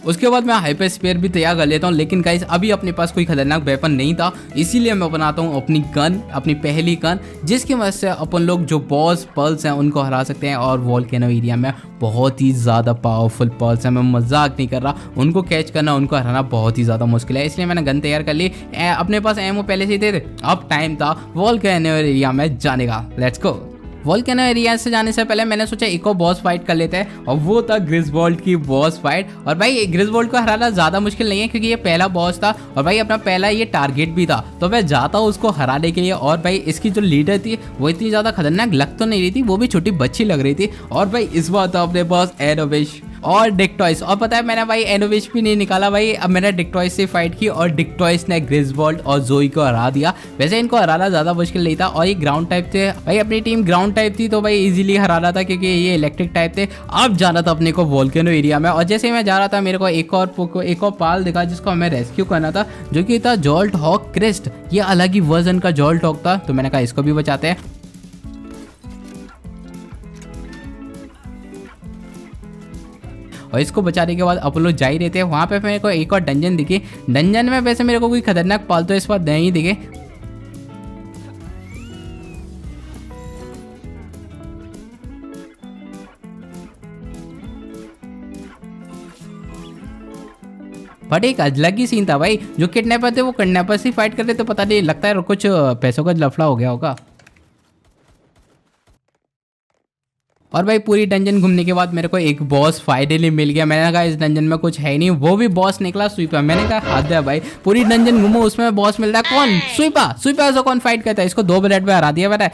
उसके बाद मैं हाइपर स्पीयर भी तैयार कर लेता हूँ, लेकिन गाइस अभी अपने पास कोई खतरनाक वेपन नहीं था, इसीलिए मैं बनाता हूँ अपनी गन, अपनी पहली गन, जिसकी वजह से अपन लोग जो बॉस पर्ल्स हैं उनको हरा सकते हैं। और वोल्केनो एरिया में बहुत ही ज़्यादा पावरफुल पर्ल्स हैं, मैं मजाक नहीं कर रहा, उनको कैच करना, उनको हराना बहुत ही ज़्यादा मुश्किल है, इसलिए मैंने गन तैयार कर ली। अपने पास एमओ पहले से ही थे, अब टाइम था वोल्केनो एरिया में जाने का। Let's go. वोल्केनो एरिया से जाने से पहले मैंने सोचा एक और बॉस फाइट कर लेते हैं, और वो था ग्रिजवोल्ट की बॉस फाइट। और भाई ग्रिजवोल्ट को हराना ज़्यादा मुश्किल नहीं है, क्योंकि ये पहला बॉस था, और भाई अपना पहला ये टारगेट भी था, तो मैं जाता हूँ उसको हराने के लिए। और भाई इसकी जो लीडर थी वो इतनी ज़्यादा खतरनाक लग तो नहीं रही थी, वो भी छोटी बच्ची लग रही थी। और भाई इस बार था अपने पास एनोविश और डिक्टॉइस, और पता है मैंने भाई एनोविश भी नहीं निकाला भाई, अब मैंने डिक्टॉइस से फाइट की, और डिक्टॉइस ने ग्रिजवोल्ट और जोई को हरा दिया। वैसे इनको हराना ज़्यादा मुश्किल नहीं था, और ये ग्राउंड टाइप थे भाई, अपनी टीम ग्राउंड टाइप थी, तो भाई इजीली हरा रहा था क्योंकि ये इलेक्ट्रिक टाइप थे। अब जाना था अपने को वोल्केनो एरिया में, और जैसे ही मैं जा रहा था मेरे को एक और पाल दिखा जिसको हमें रेस्क्यू करना था, जो कि था जॉल्ट हॉक क्रिस्ट। ये अलग ही वर्जन का जॉल्ट हॉक था, तो मैंने कहा इसको भी बचाते हैं। और इसको बचाने के बाद अपन लोग जा ही रहे थे, वहाँ पे मेरे को एक और डंजन दिखी। डंजन में वैसे मेरे को कोई खतरनाक पाल तो इस बार नहीं दिखे। बट एक अलग ही सीन था भाई, जो किडनैपर थे वो किडनैपर से फाइट कर रहे थे, पता नहीं लगता है कुछ पैसों का लफड़ा हो गया होगा। और भाई पूरी डंजन घूमने के बाद मेरे को एक बॉस फाइनली मिल गया। मैंने कहा इस डंजन में कुछ है नहीं, वो भी बॉस निकला स्वीपर। मैंने कहा हद है भाई, पूरी डंजन घूमो उसमें बॉस मिल रहा है, कौन? स्वीपर। स्वीपर से कौन फाइट करता है? इसको 2 मिनट में हरा दिया मैंने।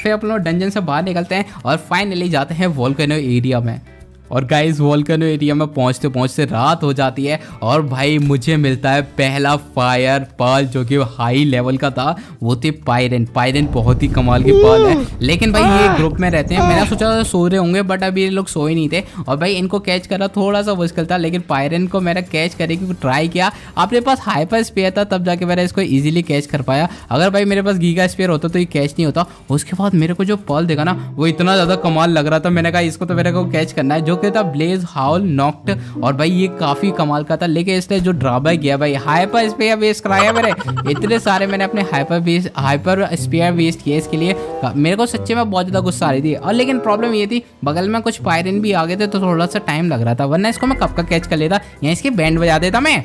फिर अपन लोग डंजन से बाहर निकलते हैं और फाइनली जाते हैं वोल्केनो एरिया में। और गाइस वोल्केनो एरिया में पहुंचते पहुंचते रात हो जाती है और भाई मुझे मिलता है पहला फायर पर्ल, जो कि हाई लेवल का था। वो थे पायरन। पायरन बहुत ही कमाल की पर्ल है, लेकिन भाई ये ग्रुप में रहते हैं। मैंने सोचा सो रहे होंगे, बट अभी ये लोग सोए नहीं थे। और भाई इनको कैच करना थोड़ा सा मुश्किल था, लेकिन पायरन को मैंने कैच करने की ट्राई किया। अपने पास हाइपर स्पेयर था, तब जाके मैंने इसको इजीली कैच कर पाया। अगर भाई मेरे पास गीगा स्पेयर होता तो ये कैच नहीं होता। उसके बाद मेरे को जो पर्ल देखा ना, वो इतना ज़्यादा कमाल लग रहा था। मैंने कहा इसको तो मेरे को कैच करना है, जो कि था ब्लेज हाउल नॉक्ट। और भाई ये काफी कमाल का था, लेकिन इसने जो ड्रॉबैक किया भाई, हाइपर स्पेयर वेस्ट कराया मेरे। इतने सारे मैंने अपने हाइपर स्पेयर वेस्ट किए इसके लिए। मेरे को सच्चे में बहुत ज्यादा गुस्सा आ रही थी। और लेकिन प्रॉब्लम ये थी, बगल में कुछ पायरन भी आ गए थे, तो थोड़ा सा टाइम लग रहा था, वरना इसको मैं कब का कैच कर लेता। यहाँ इसकी बैंड बजा देता मैं।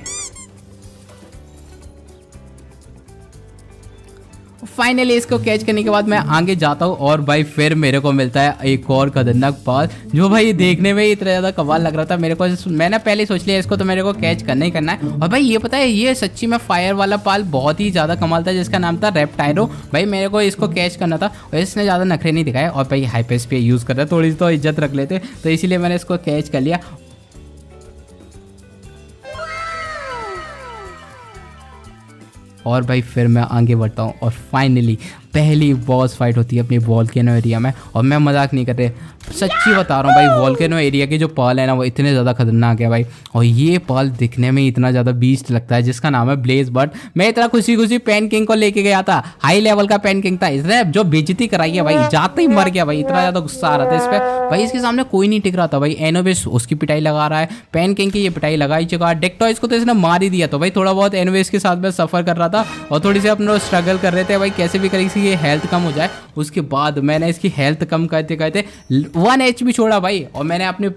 फाइनली इसको कैच करने के बाद मैं आगे जाता हूँ और भाई फिर मेरे को मिलता है एक और खतरनाक पाल, जो भाई देखने में ही इतना ज़्यादा कमाल लग रहा था मेरे को। मैंने पहले सोच लिया इसको तो मेरे को कैच करना ही करना है। और भाई ये पता है, ये सच्ची में फायर वाला पाल बहुत ही ज़्यादा कमाल था, जिसका नाम था रेप्टायरो। भाई मेरे को इसको कैच करना था और इसने ज़्यादा नखरे नहीं दिखाए। और भाई हाइपर स्पेयर यूज़ कर रहा है, थोड़ी तो इज्जत रख लेते, तो इसीलिए मैंने इसको कैच कर लिया। और भाई फिर मैं आगे बढ़ता हूँ और फाइनली पहली बॉस फाइट होती है अपनी वोल्केनो एरिया में। और मैं मजाक नहीं कर रहे, सच्ची बता रहा हूँ भाई, वोल्केनो एरिया के जो पर्ल है ना, वो इतने ज़्यादा खतरनाक है भाई। और ये पर्ल दिखने में इतना ज़्यादा बीस्ट लगता है, जिसका नाम है ब्लेज बट। मैं इतना खुशी खुशी पेन किंग को लेके गया था, हाई लेवल का पेन किंग था। इसने जो बेइज्जती कराई है भाई, जाते ही मर गया भाई। इतना ज़्यादा गुस्सा आ रहा था इस पर भाई, इसके सामने कोई नहीं टिक रहा था भाई। एनोबिस उसकी पिटाई लगा रहा है, पेन किंग की ये पिटाई लगाई चुका। डेक्टॉइस को तो इसने मार ही दिया। तो भाई थोड़ा बहुत एनोबिस के साथ में सफ़र कर रहा था और थोड़ी सी अपने स्ट्रगल कर रहे थे भाई, कैसे भी करें ये हेल्थ कम हो जाए। उसके बाद मैंने इसकी हेल्थ कम करते करते 1 HP छोड़ा भाई। और मैंने अपने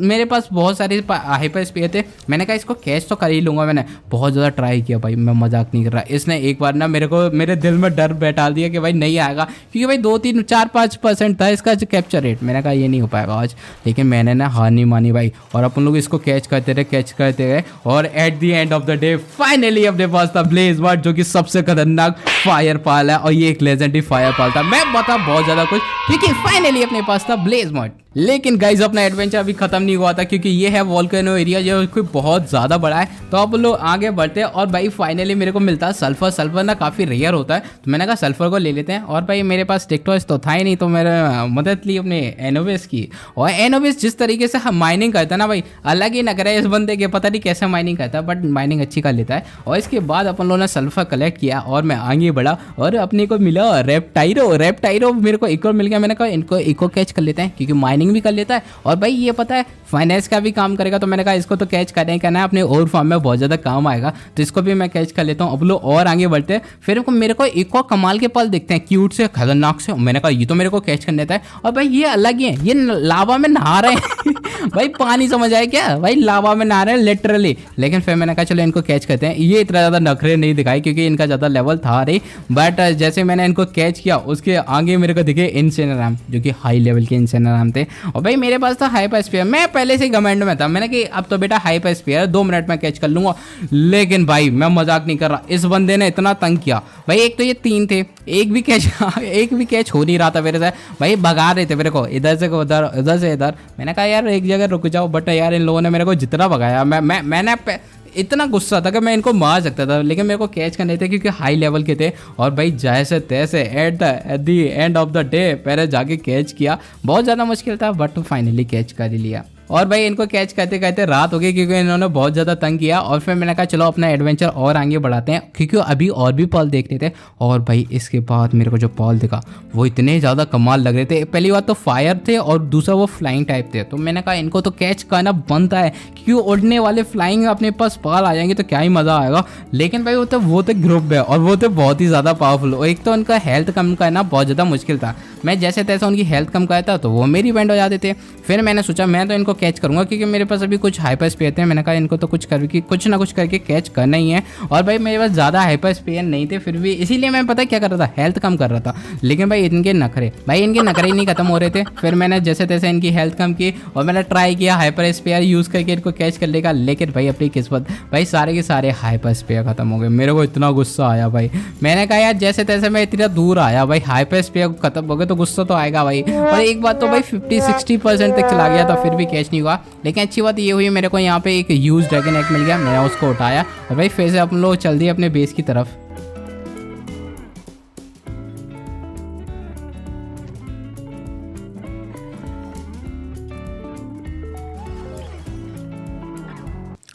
मेरे पास बहुत सारे हाइपर स्पेयर थे। मैंने कहा इसको कैच तो कर ही लूंगा। मैंने बहुत ज़्यादा ट्राई किया भाई, मैं मजाक नहीं कर रहा। इसने एक बार ना मेरे दिल में डर बैठा दिया कि भाई नहीं आएगा, क्योंकि भाई 2, 3, 4, 5% था इसका कैप्चर रेट। मैंने कहा ये नहीं हो पाएगा आज, लेकिन मैंने ना हार नहीं मानी भाई। और अपन लोग इसको कैच करते रहे और at the end of the day finally अपने पास था ब्लेज बट, जो कि सबसे खतरनाक फायर पाल है। और ये एक लेजेंडरी फायर पाल था। मैं बता बहुत ज्यादा कुछ, क्योंकि फाइनली अपने पास था ब्लेज मॉड। लेकिन गाइज अपना एडवेंचर अभी खत्म नहीं हुआ था, क्योंकि ये है वोल्केनो एरिया, जो कोई बहुत ज़्यादा बड़ा है। तो आप लोग आगे बढ़ते हैं और भाई फाइनली मेरे को मिलता है सल्फर। सल्फर ना काफ़ी रेयर होता है, तो मैंने कहा सल्फर को ले लेते हैं। और भाई मेरे पास टेक्टोस तो था ही नहीं, तो मैंने मदद ली अपने एनोबिस की। और एनोबिस जिस तरीके से माइनिंग करता है ना भाई, अलग ही नखरा है इस बंदे के। पता नहीं कैसे माइनिंग करता है, बट माइनिंग अच्छी कर लेता है। और इसके बाद अपन लोगों ने सल्फर कलेक्ट किया और मैं आगे बढ़ा और अपने को मिला रेप्टायरो मेरे को एक और मिल गया। मैंने कहा इनको इको कैच कर लेते हैं, क्योंकि माइनिंग भी कर लेता है और भाई ये पता है फाइनेंस का भी काम करेगा। तो मैंने कहा इसको तो कैच करना है, अपने और फार्म में बहुत ज़्यादा काम आएगा, तो इसको भी मैं कैच कर लेता हूँ। अब लोग और आगे बढ़ते हैं। फिर मेरे को एक और कमाल के पल दिखते हैं, क्यूट से खतरनाक से। मैंने कहा ये तो मेरे को कैच कर लेता है। और भाई ये अलग ही है, ये लावा में नहा रहे हैं भाई, पानी समझ आए क्या भाई, लावा में नहा रहे हैं लिटरली। लेकिन फिर मैंने कहा चलो इनको कैच करते हैं। ये इतना ज़्यादा नखरे नहीं दिखाई, क्योंकि इनका ज़्यादा लेवल था नहीं। बट जैसे मैंने इनको कैच किया, उसके आगे मेरे को दिखे इनसेनराम, जो कि हाई लेवल के इनसेनराम थे। और भाई मेरे पास था हाइपर स्पेयर। मैं पहले से ही घमंड में था, मैंने कि अब तो बेटा हाइपर स्पेयर 2 मिनट में कैच कर लूंगा। लेकिन भाई मैं मजाक नहीं कर रहा, इस बंदे ने इतना तंग किया भाई। एक तो ये 3 थे, एक भी कैच हो नहीं रहा था मेरे से भाई, भगा रहे थे मेरे को इधर से उधर, उधर से इधर। मैंने कहा यार एक जगह रुक जाओ, बट यार इन लोगों ने मेरे को जितना भगाया, मैंने इतना गुस्सा था कि मैं इनको मार सकता था, लेकिन मेरे को कैच करने थे क्योंकि हाई लेवल के थे। और भाई जैसे तैसे at the end of the day मैंने जाके कैच किया। बहुत ज़्यादा मुश्किल था, बट फाइनली कैच कर ही लिया। और भाई इनको कैच करते करते रात हो गई, क्योंकि इन्होंने बहुत ज़्यादा तंग किया। और फिर मैंने कहा चलो अपना एडवेंचर और आगे बढ़ाते हैं, क्योंकि अभी और भी पॉल देखने थे। और भाई इसके बाद मेरे को जो पॉल दिखा वो इतने ज़्यादा कमाल लग रहे थे। पहली बात तो फायर थे और दूसरा वो फ्लाइंग टाइप थे। तो मैंने कहा इनको तो कैच करना बनता है, क्योंकि क्योंकि उड़ने वाले फ्लाइंग अपने पास पाल आ जाएंगे तो क्या ही मजा आएगा। लेकिन भाई वो तो ग्रुप है और वो तो बहुत ही ज्यादा पावरफुल। एक तो उनका हेल्थ कम करना बहुत ज्यादा मुश्किल था, मैं जैसे तैसे उनकी हेल्थ कम करता तो वो मेरी बैंड हो जाते थे। फिर मैंने सोचा मैं तो इनको कैच करूंगा क्योंकि मेरे पास अभी कुछ हाइपर स्पेयर थे। मैंने कहा इनको तो कुछ ना कुछ करके कैच करना ही है। और भाई मेरे पास ज़्यादा हाइपर स्पेयर नहीं थे फिर भी, इसीलिए मैं पता क्या कर रहा था, हेल्थ कम कर रहा था। लेकिन भाई इनके नखरे ही नहीं खत्म हो रहे थे। फिर मैंने जैसे तैसे इनकी हेल्थ कम की और मैंने ट्राई किया हाइपर स्पेयर यूज़ करके इनको कैच करने का। लेकिन भाई अपनी किस्मत, भाई सारे के सारे हाइपर स्पेयर खत्म हो गए। मेरे को इतना गुस्सा आया भाई, मैंने कहा यार जैसे तैसे मैं इतना दूर आया भाई, हाइपर स्पेयर खत्म हो गए तो गुस्सा तो आएगा भाई। और एक बात तो भाई 50-60% तक चला गया था फिर भी कैच नहीं हुआ। लेकिन अच्छी बात ये हुई मेरे को यहाँ पे एक यूज ड्रैगन एग मिल गया, मैंने उसको उठाया और भाई फिर से अपन लोग चल दिए अपने बेस की तरफ।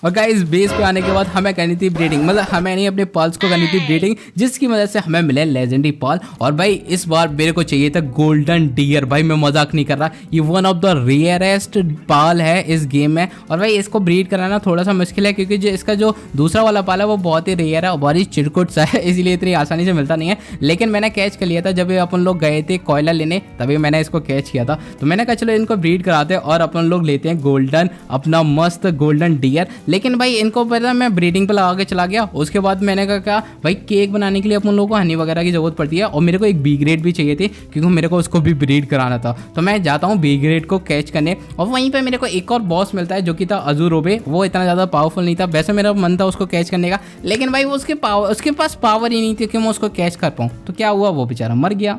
और गाइस बेस पे आने के बाद हमें करनी थी ब्रीडिंग, मतलब हमें नहीं अपने पल्स को करनी थी ब्रीडिंग, जिसकी वजह से हमें मिले लेजेंडरी पल। और भाई इस बार मेरे को चाहिए था गोल्डन डियर। भाई मैं मजाक नहीं कर रहा, ये वन ऑफ द रेयरेस्ट पाल है इस गेम में। और भाई इसको ब्रीड कराना थोड़ा सा मुश्किल है क्योंकि इसका जो दूसरा वाला पाल है वो बहुत ही रेयर है और बहुत ही चिरकुट सा है, इसलिए इतनी आसानी से मिलता नहीं है। लेकिन मैंने कैच कर लिया था जब अपन लोग गए थे कोयला लेने, तभी मैंने इसको कैच किया था। तो मैंने कहा चलो इनको ब्रीड कराते हैं और अपन लोग लेते हैं गोल्डन, अपना मस्त गोल्डन डियर। लेकिन भाई इनको पहले मैं ब्रीडिंग पे लगा के चला गया। उसके बाद मैंने कहा भाई केक बनाने के लिए अपन लोगों को हनी वगैरह की जरूरत पड़ती है और मेरे को एक बी ग्रेड भी चाहिए थी क्योंकि मेरे को उसको भी ब्रीड कराना था। तो मैं जाता हूँ बी ग्रेड को कैच करने और वहीं पे मेरे को एक और बॉस मिलता है जो कि था अजूरोबे। वो इतना ज़्यादा पावरफुल नहीं था, वैसे मेरा मन था उसको कैच करने का, लेकिन भाई वो उसके पास पावर ही नहीं थी कि मैं उसको कैच कर पाऊँ। तो क्या हुआ, वो बेचारा मर गया।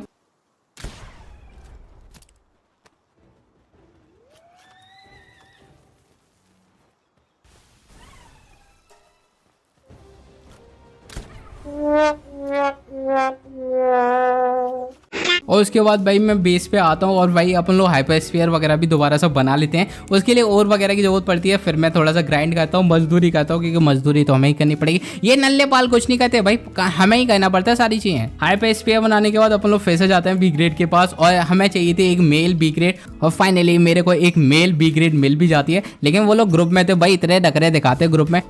और उसके बाद भाई मैं बेस पे आता हूँ और भाई अपन लोग हाइपर स्फीयर वगैरह भी दोबारा से बना लेते हैं। उसके लिए और वगैरह की जरूरत पड़ती है। फिर मैं थोड़ा सा ग्राइंड करता हूँ, मजदूरी करता हूँ क्योंकि मजदूरी तो हमें ही करनी पड़ेगी। ये नल्ले पाल कुछ नहीं करते भाई, हमें ही करना पड़ता है सारी चीजें। हाइपर स्फीयर बनाने के बाद अपन लोग फिर से जाते हैं बी ग्रेड के पास और हमें चाहिए थी एक मेल बी ग्रेड। और फाइनली मेरे को एक मेल बी ग्रेड मिल भी जाती है। लेकिन वो लोग ग्रुप में थे भाई, इतने डकरे दिखाते ग्रुप में।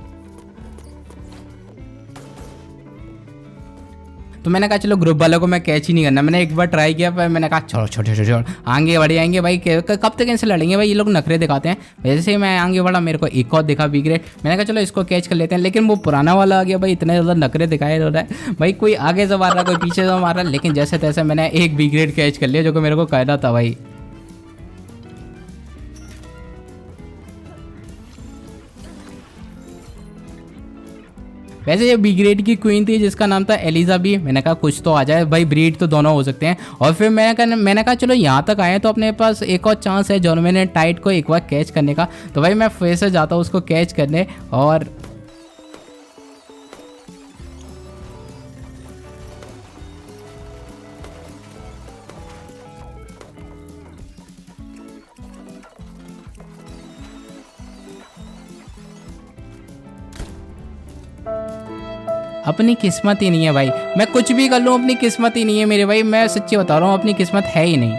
तो मैंने कहा चलो ग्रुप वालों को मैं कैच ही नहीं करना। मैंने एक बार ट्राई किया पर मैंने कहा छोड़ो छोड़ो आगे बढ़ जाएंगे भाई, कब तक इनसे लड़ेंगे भाई, ये लोग नखरे दिखाते हैं। वैसे ही मैं आगे बढ़ा, मेरे को एक और दिखा बी ग्रेड। मैंने कहा चलो इसको कैच कर लेते हैं। लेकिन वो पुराना वाला आ गया भाई, इतने ज़्यादा नखरे दिखाए हो रहा है भाई, कोई आगे से मार रहा है कोई पीछे से मार रहा है। लेकिन जैसे तैसे मैंने एक बी ग्रेड कैच कर लिया जो कि मेरे को कहना था भाई। वैसे ये बी ग्रेड की क्वीन थी जिसका नाम था एलिजा बी। मैंने कहा कुछ तो आ जाए भाई, ब्रीड तो दोनों हो सकते हैं। और फिर मैंने कहा चलो यहाँ तक आए तो अपने पास एक और चांस है जॉर्मेंट टाइड को एक बार कैच करने का। तो भाई मैं फिर से जाता हूँ उसको कैच करने और अपनी किस्मत ही नहीं है भाई, मैं कुछ भी कर लूँ अपनी किस्मत ही नहीं है मेरे भाई, मैं सच्ची बता रहा हूँ अपनी किस्मत है ही नहीं।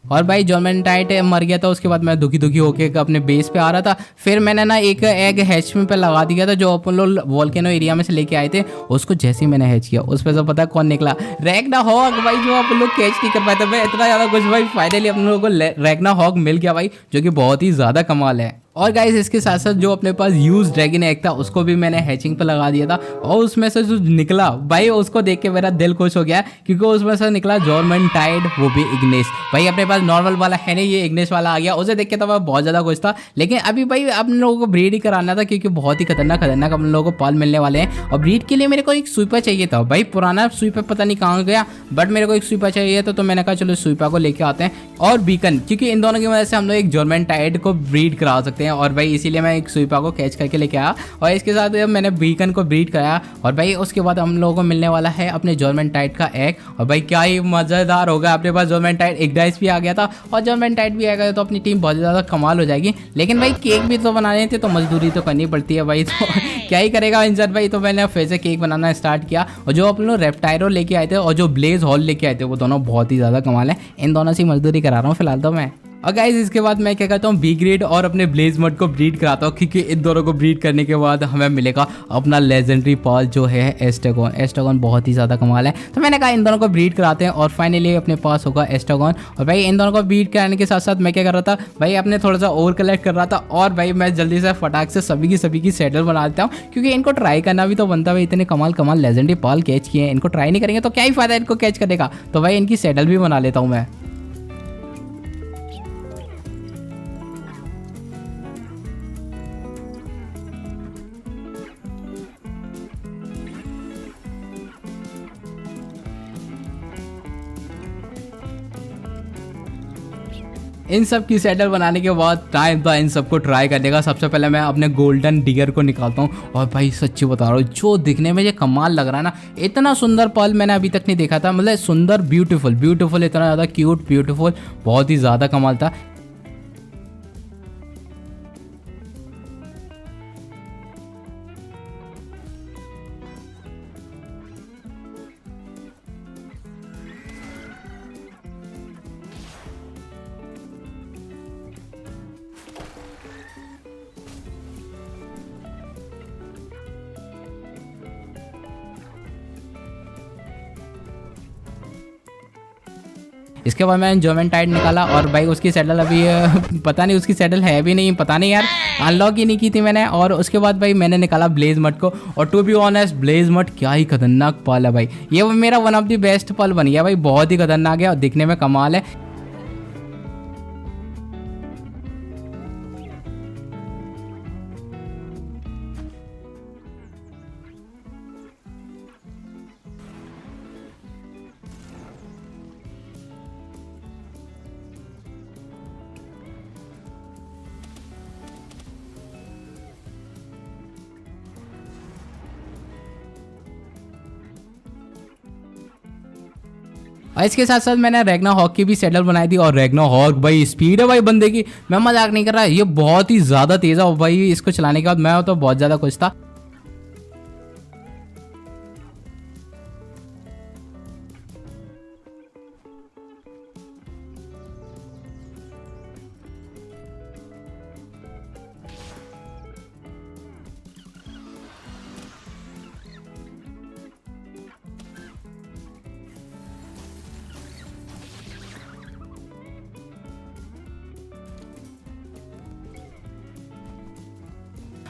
और भाई जॉर्मेंटाइट मर गया था। उसके बाद मैं दुखी होके अपने बेस पे आ रहा था। फिर मैंने ना एक एग हैच में पे लगा दिया था जो अपन लोग वोल्केनो एरिया में से लेके आए थे। उसको जैसे ही मैंने हैच किया उस पर तो पता है कौन निकला, रैग्ना हॉग भाई, जो अपन लोग कैच नहीं कर पाए थे भाई इतना ज़्यादा कुछ। भाई फाइनली अपन लोगों को रैग्ना हॉग मिल गया भाई, जो कि बहुत ही ज़्यादा कमाल है। और गाइस इसके साथ साथ जो अपने पास यूज ड्रैगन एग था उसको भी मैंने हैचिंग पे लगा दिया था। और उसमें से जो निकला भाई उसको देख के मेरा दिल खुश हो गया क्योंकि उसमें से निकला जॉर्मेंटाइड, वो भी इग्नेस। भाई अपने पास नॉर्मल वाला है नहीं, ये इग्नेस वाला आ गया। उसे देख के तो मैं बहुत ज़्यादा खुश था। लेकिन अभी भाई अपन लोगों को ब्रीड ही कराना था क्योंकि बहुत ही खतरनाक अपन लोगों को पाल मिलने वाले हैं। और ब्रीड के लिए मेरे को एक स्वीपर चाहिए था भाई, पुराना स्वीपर पता नहीं कहाँ गया, बट मेरे को एक स्वीपर चाहिए था। तो मैंने कहा चलो स्वीपर को लेके आते हैं और बीकन, क्योंकि इन दोनों की वजह से हम लोग एक जॉर्मेंटाइड को ब्रीड करा सकते हैं। और भाई इसीलिए मैं एक स्वीपर को कैच करके लेके आया और इसके साथ मैंने बीकन को ब्रीड कराया। और भाई उसके बाद हम लोगों को मिलने वाला है अपने जॉर्मेंटाइड का एग। और भाई क्या ही मज़ेदार होगा, अपने पास जॉर्मेंटाइड इग्नाइस भी आ गया था और जॉर्मेंटाइड भी आ गया तो अपनी टीम बहुत ज़्यादा कमाल हो जाएगी। लेकिन भाई केक भी तो बनाने थे तो मजदूरी तो करनी पड़ती है भाई, तो क्या ही करेगा इंजर भाई। तो मैंने फिर से केक बनाना स्टार्ट किया और जो अपन लोग रेप्टायरो लेके आए थे और जो ब्लेज हॉल लेके आए थे वो दोनों बहुत ही ज़्यादा कमाल है। इन दोनों से मजदूरी करा रहा हूँ फिलहाल तो मैं। और गाइस इसके बाद मैं क्या करता हूँ, बी ग्रेड और अपने ब्लेज मड को ब्रीड कराता हूँ, क्योंकि इन दोनों को ब्रीड करने के बाद हमें मिलेगा अपना लेजेंडरी पर्ल जो है एस्ट्रागॉन। एस्ट्रागॉन बहुत ही ज़्यादा कमाल है, तो मैंने कहा इन दोनों को ब्रीड कराते हैं और फाइनली अपने पास होगा एस्ट्रागॉन। और भाई इन दोनों को ब्रीड कराने के साथ साथ मैं क्या कर रहा था भाई, अपने थोड़ा सा और कलेक्ट कर रहा था, और भाई मैं जल्दी से फटाक से सभी की सेटल बना देता हूँ, क्योंकि इनको ट्राई करना भी तो बनता है। इतने कमाल कमाल लेजेंडरी पर्ल कैच किए हैं, इनको ट्राई नहीं करेंगे तो क्या ही फायदा इनको कैच करने का। तो भाई इनकी सेटल भी बना लेता हूँ मैं। इन सब की सेटल बनाने के बाद टाइम था इन सबको ट्राई करने का। सबसे पहले मैं अपने गोल्डन डिगर को निकालता हूँ, और भाई सच्ची बता रहा हूँ जो दिखने में ये कमाल लग रहा है ना, इतना सुंदर पर्ल मैंने अभी तक नहीं देखा था। मतलब सुंदर, ब्यूटीफुल, इतना ज़्यादा क्यूट, ब्यूटीफुल, बहुत ही ज़्यादा कमाल था। इसके बाद मैंने जोमेंटाइड निकाला, और भाई उसकी सेटल अभी पता नहीं उसकी सेटल है भी नहीं, पता नहीं यार, अनलॉक ही नहीं की थी मैंने। और उसके बाद भाई मैंने निकाला ब्लेज मट को, और टू बी ऑनेस्ट ब्लेज मट क्या ही खतरनाक पल है भाई। ये मेरा वन ऑफ द बेस्ट पल बन गया भाई, बहुत ही खतरनाक है और दिखने में कमाल है। और इसके साथ साथ मैंने रैग्ना हॉक की भी सेटल बनाई थी, और रैग्ना हॉक भाई स्पीड है भाई बंदे की, मैं मजाक नहीं कर रहा, ये बहुत ही ज़्यादा तेज़ है। और भाई इसको चलाने के बाद मैं तो बहुत ज़्यादा खुश था।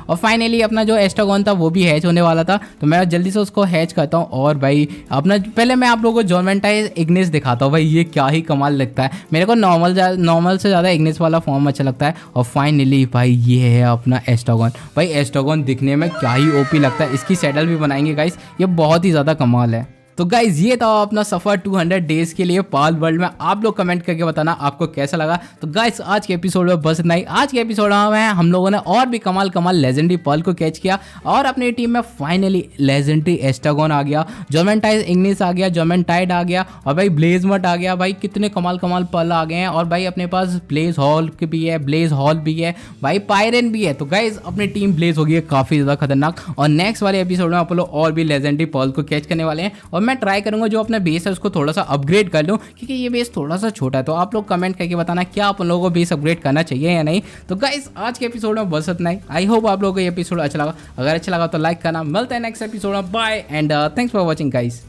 और फाइनली अपना जो एस्ट्रागॉन था वो भी हैच होने वाला था, तो मैं जल्दी से उसको हैच करता हूँ। और भाई अपना पहले मैं आप लोगों को जोमेंटाइज इग्निस दिखाता हूँ, भाई ये क्या ही कमाल लगता है मेरे को। नॉर्मल से ज़्यादा इग्निस वाला फॉर्म अच्छा लगता है। और फाइनली भाई ये है अपना एस्ट्रागॉन। भाई एस्ट्रागॉन दिखने में क्या ही ओपी लगता है, इसकी सेटल भी बनाएंगे गाइस, ये बहुत ही ज़्यादा कमाल है। तो गाइज ये था अपना सफ़र 200 डेज के लिए पाल वर्ल्ड में। आप लोग कमेंट करके बताना आपको कैसा लगा। तो गाइज आज के एपिसोड में बस इतना ही। आज के एपिसोड में हम लोगों ने और भी कमाल कमाल लेजेंडरी पर्ल को कैच किया, और अपनी टीम में फाइनली लेजेंडरी एस्ट्रागॉन आ गया, जोमेंटाइज इग्निस आ गया, जोमेंटाइड आ गया, और भाई ब्लेज मट आ गया। भाई कितने कमाल कमाल पर्ल आ गए हैं। और भाई अपने पास ब्लेज हॉल भी है, ब्लेज हॉल भी है, भाई पायरन भी है। तो गाइज अपनी टीम ब्लेज होगी काफ़ी ज़्यादा खतरनाक। और नेक्स्ट वाले एपिसोड में आप लोग और भी लेजेंडरी पर्ल को कैच करने वाले हैं, और मैं ट्राई करूंगा जो अपना बेस है उसको थोड़ा सा अपग्रेड कर लूं, क्योंकि ये बेस थोड़ा सा छोटा है। तो आप लोग कमेंट करके बताना क्या आप लोगों को बेस अपग्रेड करना चाहिए या नहीं। तो गाइस आज के एपिसोड में बस इतना ही। आई होप आप लोगों को ये एपिसोड अच्छा लगा। अगर अच्छा लगा तो लाइक करना। मिलते हैं नेक्स्ट एपिसोड में। Bye and thanks for watching guys.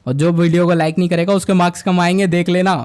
और जो वीडियो को लाइक नहीं करेगा उसके मार्क्स कम आएंगे, देख लेना।